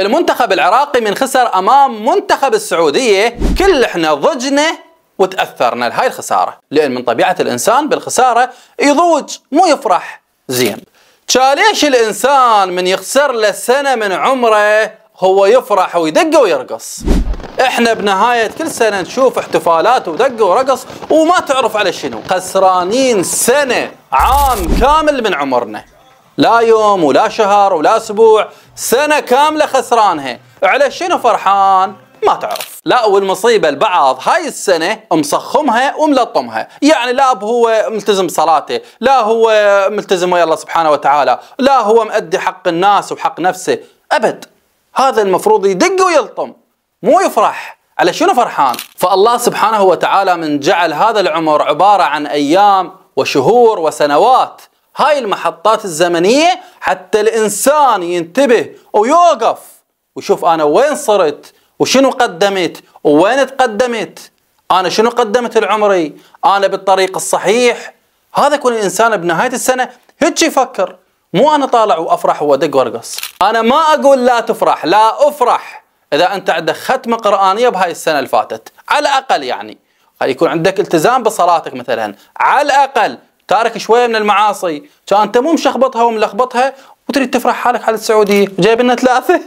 المنتخب العراقي من خسر امام منتخب السعودية كل احنا ضجنا وتأثرنا لهاي الخسارة، لأن من طبيعة الإنسان بالخسارة يضوج مو يفرح. زين، ليش الإنسان من يخسر له سنة من عمره هو يفرح ويدق ويرقص؟ احنا بنهاية كل سنة نشوف احتفالات ودق ورقص وما تعرف على شنو، خسرانين سنة، عام كامل من عمرنا، لا يوم ولا شهر ولا اسبوع، سنة كاملة خسرانها، على شنو فرحان؟ ما تعرف. لا، والمصيبة البعض هاي السنة مصخمها وملطمها، يعني لا هو ملتزم بصلاته، لا هو ملتزم ويا الله سبحانه وتعالى، لا هو مؤدي حق الناس وحق نفسه، أبد. هذا المفروض يدق ويلطم مو يفرح. على شنو فرحان؟ فالله سبحانه وتعالى من جعل هذا العمر عبارة عن أيام وشهور وسنوات، هاي المحطات الزمنية حتى الإنسان ينتبه ويوقف ويشوف أنا وين صرت وشنو قدمت ووين تقدمت، أنا شنو قدمت لعمري، أنا بالطريق الصحيح. هذا يكون الإنسان بنهاية السنة هيك يفكر، مو أنا طالع وأفرح وأدق وأرقص. أنا ما أقول لا تفرح، لا أفرح إذا أنت عندك ختمة قرآنية بهاي السنة اللي فاتت، على الأقل يعني يكون عندك التزام بصلاتك مثلا، على الأقل تارك شوية من المعاصي، كان أنت مو مشخبطها وملخبطها وتريد تفرح حالك حال السعودية وجايب لنا 3